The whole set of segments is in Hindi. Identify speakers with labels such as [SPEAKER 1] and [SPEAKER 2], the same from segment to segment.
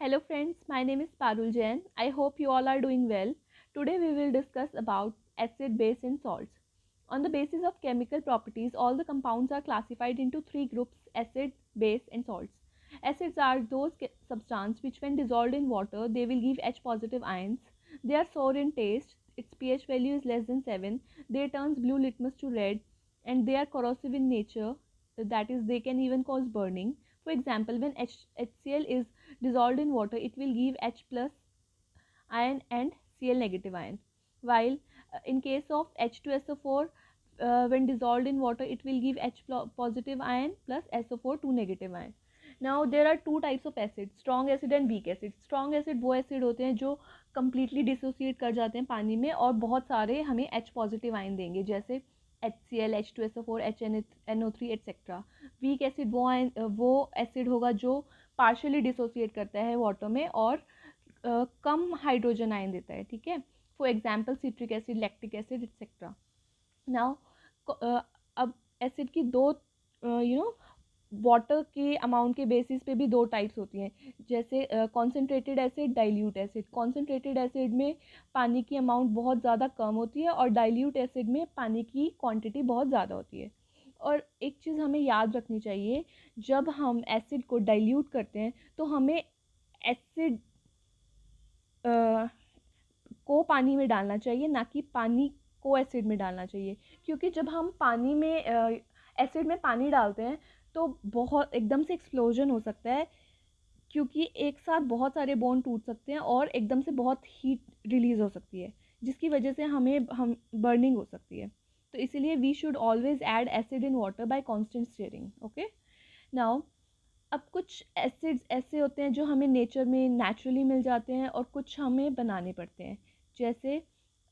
[SPEAKER 1] Hello friends, my name is Parul Jain. I hope you all are doing well. Today we will discuss about acid, base and salts. On the basis of chemical properties, all the compounds are classified into three groups: acid, base and salts. Acids are those substances which when dissolved in water, they will give H positive ions. They are sour in taste, its pH value is less than 7. They turns blue litmus to red, and they are corrosive in nature, that is they can even cause burning. For example, when HCl is dissolved in water, it will give H plus ion and Cl negative ion. While in case of H2SO4, when dissolved in water, it will give H positive ion plus SO4 2 negative ion. Now there are two types of acid: strong acid and weak acid. Strong acid वो acid होते हैं जो completely dissociate कर जाते हैं पानी में और बहुत सारे हमें H positive ion देंगे, जैसे HCl, H2SO4, HNO3 etc. Weak acid वो एसिड होगा जो पार्शियली डिसोसिएट करता है वाटर में और कम हाइड्रोजन आयन देता है. ठीक है, for example citric acid, lactic acid etcetera. Now अब एसिड की दो वाटर के अमाउंट के बेसिस पे भी दो टाइप्स होती हैं, जैसे concentrated acid, dilute acid. Concentrated acid में पानी की अमाउंट बहुत ज़्यादा कम होती है और डाइल्यूट एसिड में पानी की क्वांटिटी बहुत ज़्यादा होती है. और एक चीज़ हमें याद रखनी चाहिए, जब हम एसिड को डाइल्यूट करते हैं तो हमें एसिड को पानी में डालना चाहिए, ना कि पानी को एसिड में डालना चाहिए. क्योंकि जब हम पानी में एसिड में पानी डालते हैं तो बहुत एकदम से एक्सप्लोजन हो सकता है, क्योंकि एक साथ बहुत सारे बॉन्ड टूट सकते हैं और एकदम से बहुत हीट रिलीज़ हो सकती है, जिसकी वजह से हम बर्निंग हो सकती है. तो इसीलिए we should always add acid in water by constant stirring. Okay. Now अब कुछ एसिड्स ऐसे होते हैं जो हमें नेचर में नेचुरली मिल जाते हैं और कुछ हमें बनाने पड़ते हैं. जैसे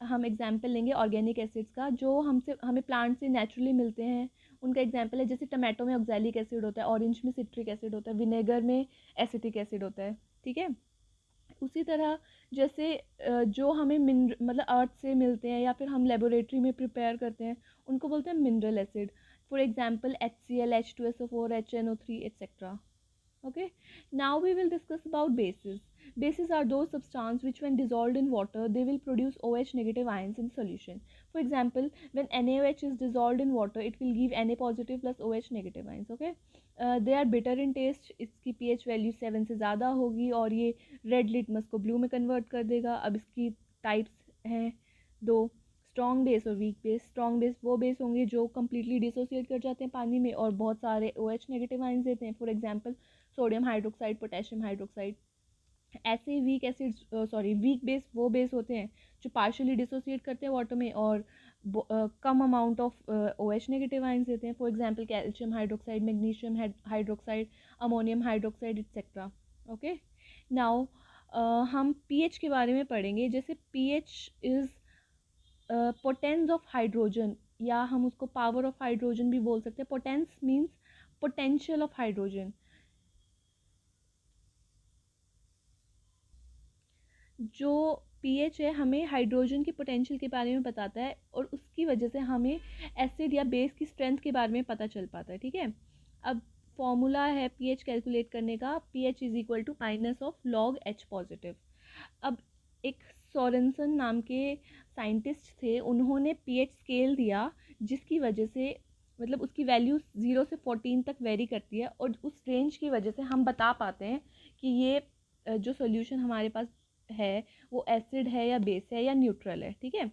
[SPEAKER 1] हम एग्जांपल लेंगे ऑर्गेनिक एसिड्स का, जो हमें प्लांट से नेचुरली मिलते हैं. उनका एग्जांपल है, जैसे टमाटो में ऑक्सैलिक एसिड होता है, ऑरेंज में सिट्रिक एसिड होता है, विनेगर में एसिटिक एसिड होता है. ठीक है. उसी तरह जैसे जो हमें मतलब अर्थ से मिलते हैं या फिर हम लेबोरेटरी में प्रिपेयर करते हैं, उनको बोलते हैं mineral acid. For example HCl, H2SO4, HNO3 etc. Okay, now we will discuss about bases. Bases are those substances which when dissolved in water, they will produce OH negative ions in solution. For example, when NaOH is dissolved in water, it will give Na positive plus OH negative ions. Okay, they are bitter in taste. इसकी pH value 7 से ज़्यादा होगी और ये रेड लिटमस को ब्लू में कन्वर्ट कर देगा. अब इसकी टाइप्स हैं दो: स्ट्रॉन्ग बेस और वीक बेस. स्ट्रॉन्ग बेस वो बेस होंगे जो कम्प्लीटली डिसोसिएट कर जाते हैं पानी में और बहुत सारे OH नेगेटिव आयंस देते हैं. For example sodium hydroxide, potassium hydroxide. ऐसे वीक एसिड्स वीक बेस वो बेस होते हैं जो पार्शियली डिसोसिएट करते हैं वाटर में और कम amount of OH negative ions देते हैं. For example calcium hydroxide, magnesium hydroxide, ammonium hydroxide etcetera. Okay. Now हम pH के बारे में पढ़ेंगे. जैसे pH is potence of hydrogen, या हम उसको पावर ऑफ हाइड्रोजन भी बोल सकते हैं. Potence means potential of hydrogen. जो pH है हमें हाइड्रोजन की पोटेंशियल के बारे में बताता है और उसकी वजह से हमें एसिड या बेस की स्ट्रेंथ के बारे में पता चल पाता है. ठीक है. अब फॉर्मूला है pH कैलकुलेट करने का, pH is equal to minus of log H positive. अब एक सोरेनसन नाम के साइंटिस्ट थे, उन्होंने pH स्केल दिया जिसकी वजह से मतलब उसकी वैल्यू 0 से 14 तक वेरी करती है और उस रेंज की वजह से हम बता पाते हैं कि ये जो सोल्यूशन हमारे पास है वो एसिड है या बेस है या न्यूट्रल है. ठीक है.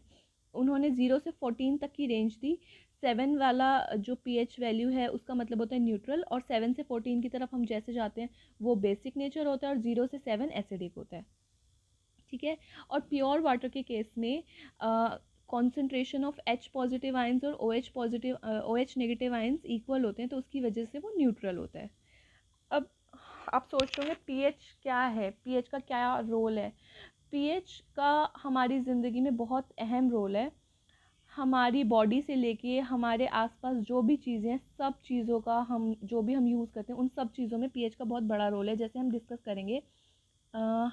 [SPEAKER 1] उन्होंने 0 से 14 तक की रेंज दी. 7 वाला जो pH वैल्यू है उसका मतलब होता है न्यूट्रल, और 7 से 14 की तरफ हम जैसे जाते हैं वो बेसिक नेचर होता है और 0 से 7 एसिडिक होता है. ठीक है. और प्योर वाटर के केस में concentration of H positive ions और OH नेगेटिव आयंस इक्वल होते हैं, तो उसकी वजह से वो न्यूट्रल होता है. अब आप सोच रहे होंगे pH क्या है, pH का क्या रोल है. pH का हमारी ज़िंदगी में बहुत अहम रोल है. हमारी बॉडी से लेके हमारे आसपास जो भी चीज़ें हैं, सब चीज़ों का हम जो भी हम यूज़ करते हैं उन सब चीज़ों में pH का बहुत बड़ा रोल है. जैसे हम डिस्कस करेंगे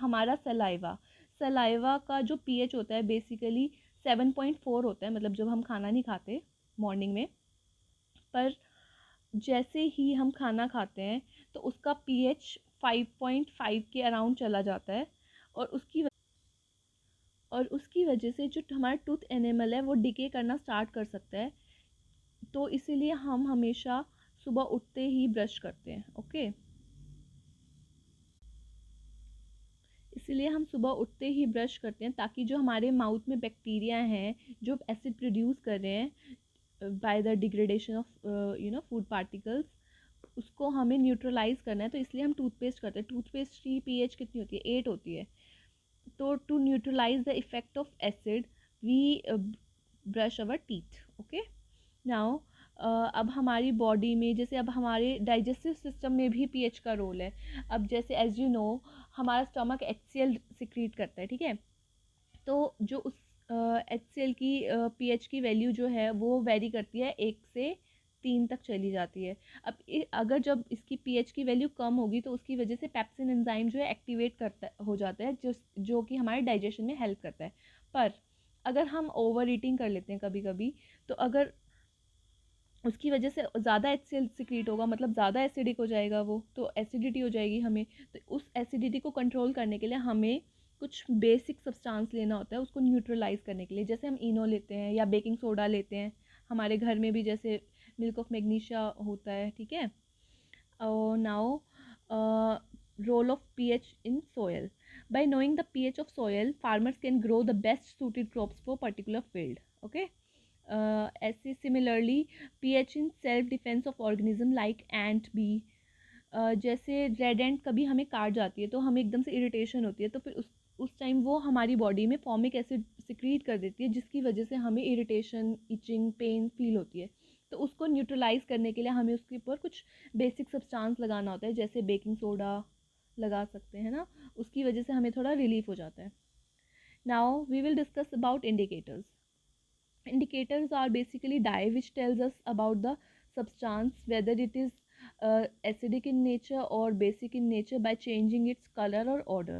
[SPEAKER 1] हमारा सलाइवा का जो pH होता है बेसिकली 7.4 होता है, मतलब जब हम खाना नहीं खाते मॉर्निंग में, पर जैसे ही हम खाना खाते हैं तो उसका pH 5.5 के अराउंड चला जाता है, और उसकी वजह से जो हमारा टूथ एनिमल है वो डिके करना स्टार्ट कर सकता है। तो इसीलिए हम हमेशा सुबह उठते ही ब्रश करते हैं। ओके, इसीलिए हम सुबह उठते ही ब्रश करते हैं, ताकि जो हमारे माउथ में बैक्टीरिया हैं जो एसिड प्रोड्यूस कर रहे हैं by the degradation of food particles, उसको हमें न्यूट्रलाइज करना है। तो इसलिए हम टूथपेस्ट करते हैं। टूथपेस्ट की पीएच कितनी होती है? 8 होती है। तो to neutralise the effect of acid we brush our teeth. Okay, now अब हमारी बॉडी में, जैसे अब हमारे डाइजेस्टिव सिस्टम में भी पीएच का रोल है। अब जैसे एज यू नो, हमारा स्टमक HCl सिक्रीट करता है, ठीक है। तो जो उस HCl की पीएच की वैल्यू जो है वो वेरी करती है, 1 से 3 तक चली जाती है। अब अगर जब इसकी पीएच की वैल्यू कम होगी तो उसकी वजह से पेप्सिन एंजाइम जो है एक्टिवेट करता हो जाता है, जो कि हमारे डाइजेशन में हेल्प करता है। पर अगर हम ओवर ईटिंग कर लेते हैं कभी कभी, तो अगर उसकी वजह से ज़्यादा HCl सिक्रीट होगा, मतलब ज़्यादा एसिडिक हो जाएगा वो, तो एसिडिटी हो जाएगी हमें। तो उस एसिडिटी को कंट्रोल करने के लिए हमें कुछ बेसिक सब्सटेंस लेना होता है उसको न्यूट्रलाइज करने के लिए। जैसे हम इनो लेते हैं या बेकिंग सोडा लेते हैं, हमारे घर में भी जैसे मिल्क ऑफ मैग्नीशिया होता है, ठीक है। और now role of pH in soil. By knowing the pH of soil, farmers can grow the best suited crops for particular field. Okay, ऐसे similarly pH in self defence of organism like ant bee. जैसे रेड एंट कभी हमें काट जाती है तो हमें एकदम से इरिटेशन होती है, तो फिर उस टाइम वो हमारी बॉडी में फॉर्मिक एसिड सिक्रीट कर देती है, जिसकी वजह से हमें इरिटेशन, इचिंग, पेन फील होती है। तो उसको न्यूट्रलाइज करने के लिए हमें उसके ऊपर कुछ बेसिक सब्सटेंस लगाना होता है, जैसे बेकिंग सोडा लगा सकते हैं ना, उसकी वजह से हमें थोड़ा रिलीफ हो जाता है। Now we will discuss about indicators. Indicators are basically dye which tells us about the substance, whether it is acidic in nature or basic in nature, by changing its color or odor.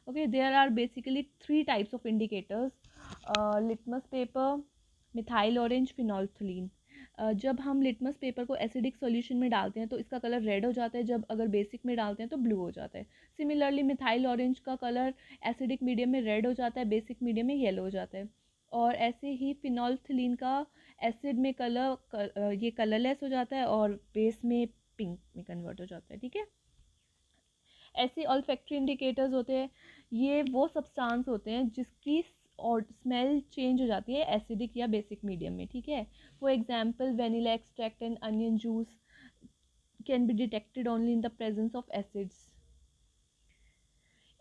[SPEAKER 1] Okay, there are basically 3 types of indicators: litmus paper, methyl orange, phenolphthalein. जब हम लिटमस पेपर को एसिडिक सॉल्यूशन में डालते हैं तो इसका कलर रेड हो जाता है, जब अगर बेसिक में डालते हैं तो ब्लू हो जाता है। सिमिलरली मिथाइल ऑरेंज का कलर एसिडिक मीडियम में रेड हो जाता है, बेसिक मीडियम में येलो हो जाता है। और ऐसे ही फिनोल्फथलीन का एसिड में ये कलरलेस हो जाता है और बेस में पिंक में कन्वर्ट हो जाता है, ठीक है। ऐसे ऑल्फैक्टरी इंडिकेटर्स होते हैं, ये वो सब्सटेंस होते हैं जिसकी और स्मेल चेंज हो जाती है एसिडिक या बेसिक मीडियम में, ठीक है। For example vanilla extract and onion juice can be detected only in the presence of acids.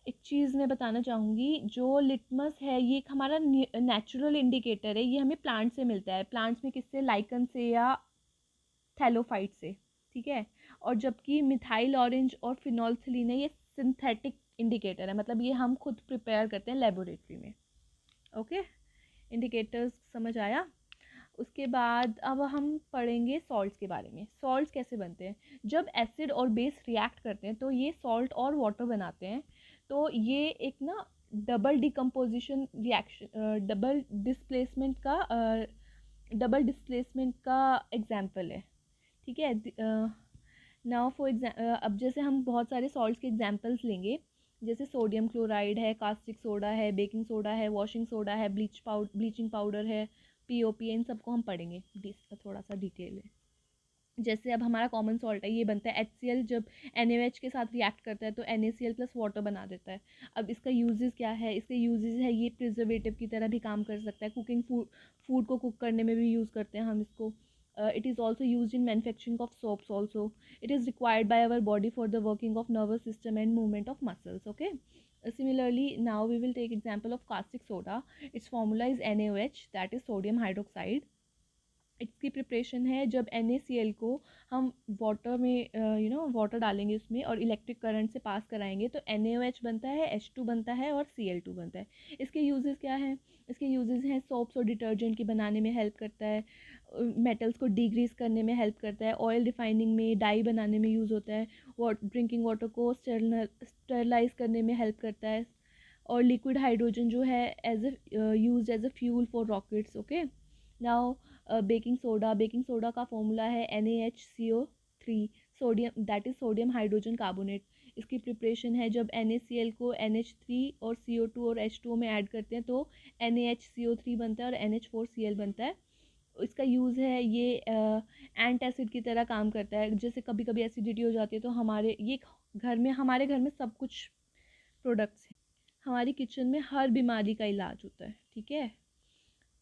[SPEAKER 1] एक चीज़ मैं बताना चाहूँगी, जो लिटमस है ये एक हमारा नेचुरल इंडिकेटर है, ये हमें प्लांट से मिलता है। प्लांट्स में किससे? लाइकन से या थैलोफाइट से, ठीक है। और जबकि मिथाइल ऑरेंज और फिनोल्फथलीन है, ये सिंथेटिक इंडिकेटर है, मतलब ये हम खुद प्रिपेयर करते हैं लेबोरेटरी में। ओके, इंडिकेटर्स समझ आया। उसके बाद अब हम पढ़ेंगे सॉल्ट्स के बारे में। सॉल्ट्स कैसे बनते हैं? जब एसिड और बेस रिएक्ट करते हैं तो ये सॉल्ट और वाटर बनाते हैं। तो ये एक ना double decomposition reaction, double displacement का एग्जाम्पल है, ठीक है। नाउ अब जैसे हम बहुत सारे सॉल्ट्स के एग्जांपल्स लेंगे, जैसे सोडियम क्लोराइड है, कास्टिक सोडा है, बेकिंग सोडा है, वॉशिंग सोडा है, ब्लीचिंग पाउडर है, पीओपी, इन सबको हम पढ़ेंगे थोड़ा सा डिटेल है। जैसे अब हमारा कॉमन सॉल्ट है, ये बनता है HCl, जब NaOH के साथ रिएक्ट करता है तो NaCl प्लस वाटर बना देता है। अब इसका यूजेस क्या है? इसके यूजेस है, ये प्रिजर्वेटिव की तरह भी काम कर सकता है, फूड को कुक करने में भी यूज़ करते हैं हम इसको। It is also used in manufacturing of soaps also. It is required by our body for the working of nervous system and movement of muscles. Okay. Similarly, now we will take example of caustic soda. Its formula is NaOH, that is sodium hydroxide. इसकी प्रिपरेशन है, जब NaCl को हम वाटर में वाटर डालेंगे उसमें और इलेक्ट्रिक करंट से पास कराएंगे तो NaOH बनता है, H2 बनता है और Cl2 बनता है। इसके यूजेस क्या हैं? इसके यूजेस हैं, सोप्स और डिटर्जेंट की बनाने में हेल्प करता है, मेटल्स को डिग्रीस करने में हेल्प करता है, ऑयल रिफाइनिंग में, डाई बनाने में यूज़ होता है, ड्रिंकिंग वाटर को स्टरलाइज करने में हेल्प करता है, और लिक्विड हाइड्रोजन जो है use as a fuel for rockets. Okay, now baking soda का फॉर्मूला है NaHCO3, sodium, that is sodium hydrogen carbonate. इसकी प्रिपरेशन है जब NaCl को NH3 और CO2 और H2O में ऐड करते हैं तो NaHCO3 बनता है और NH4Cl बनता है। इसका यूज़ है ये एंट एसिड की तरह काम करता है। जैसे कभी कभी एसिडिटी हो जाती है तो हमारे घर में सब कुछ प्रोडक्ट्स हैं, हमारी किचन में हर बीमारी का इलाज होता है, ठीक है।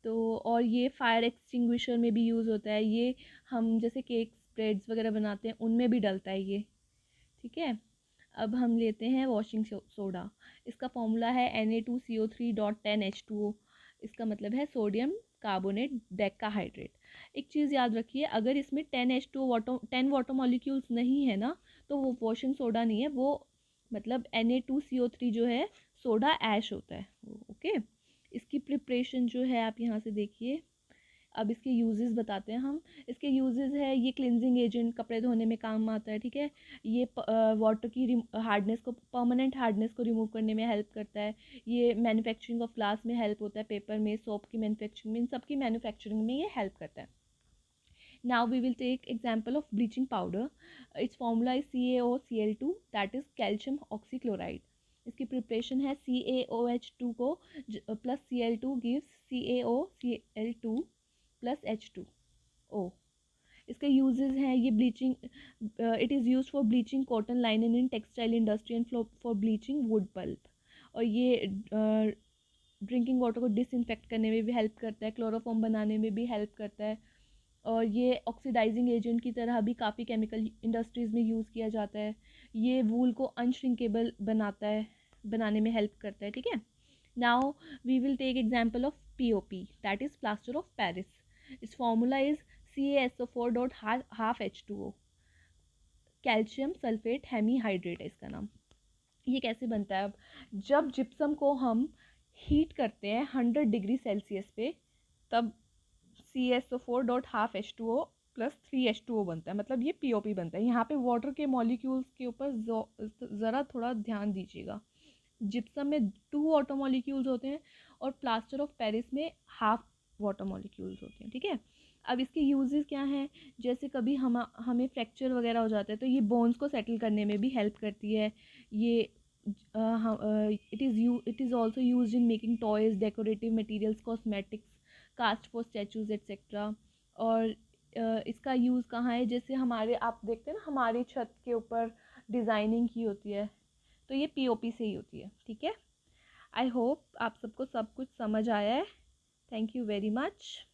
[SPEAKER 1] तो और ये फायर एक्सटिंग्विशर में भी यूज़ होता है, ये हम जैसे केक ब्रेड्स वगैरह बनाते हैं उनमें भी डलता है ये, ठीक है। अब हम लेते हैं वॉशिंग सोडा। इसका फॉर्मूला है Na2CO3.10H2O। इसका मतलब है सोडियम कार्बोनेट डेकाहाइड्रेट। एक चीज़ याद रखिए, अगर इसमें 10 वाटर मॉलिक्यूल्स नहीं है ना तो वो वॉशिंग सोडा नहीं है, वो मतलब Na2CO3 जो है सोडा ऐश होता है, ओके। इसकी प्रिपरेशन जो है आप यहाँ से देखिए। अब इसके यूजेस बताते हैं हम। इसके यूजेस है ये क्लिनजिंग एजेंट, कपड़े धोने में काम आता है, ठीक है। ये वाटर की हार्डनेस को, परमानेंट हार्डनेस को रिमूव करने में हेल्प करता है। ये मैन्युफैक्चरिंग ऑफ ग्लास में हेल्प होता है, पेपर में, सोप की मैन्युफैक्चरिंग में, इन सब की मैन्युफैक्चरिंग में ये हेल्प करता है। Now we will take example of bleaching powder. Its formula is CaOCl2, that is calcium oxychloride. इसकी प्रिपरेशन है CaOH2 को plus Cl2 gives CaOCl2 plus H2O। इसके यूजेस हैं ये bleaching, it is use for bleaching cotton lining in textile industry and for bleaching wood pulp. और ये ड्रिंकिंग वाटर को डिसइंफेक्ट करने में भी हेल्प करता है, क्लोरोफॉर्म बनाने में भी हेल्प करता है। और ये ऑक्सीडाइजिंग एजेंट की तरह भी काफ़ी केमिकल इंडस्ट्रीज़ में यूज़ किया जाता है। ये वूल को अनश्रिंकेबल बनाता है, बनाने में हेल्प करता है, ठीक है। Now we will take example of POP, that is plaster of Paris. इस formula is CaSO4.12H2O, calcium sulphate hemihydrate है इसका नाम। ये कैसे बनता है? अब जब जिप्सम को हम हीट करते हैं 100 डिग्री सेल्सियस पे, तब CaSO4.12H2O प्लस 3H2O बनता है, मतलब ये POP बनता है। यहाँ पे वाटर के मॉलिक्यूल्स के ऊपर ज़रा थोड़ा ध्यान दीजिएगा। जिप्सम में 2 वाटर मॉलिक्यूल्स होते हैं और प्लास्टर ऑफ पेरिस में हाफ वाटर मॉलिक्यूल्स होते हैं, ठीक है। अब इसके यूजेस क्या हैं? जैसे कभी हमें फ्रैक्चर वगैरह हो जाता है तो ये बोन्स को सेटल करने में भी हेल्प करती है। ये it is also use in making toys, decorative materials, cosmetics, cast for statues etcetera. और इसका यूज़ कहाँ है? जैसे हमारे, आप देखते हैं ना हमारी छत के ऊपर डिज़ाइनिंग की होती है, तो ये POP से ही होती है, ठीक है। आई होप आप सबको सब कुछ समझ आया है। Thank you very much.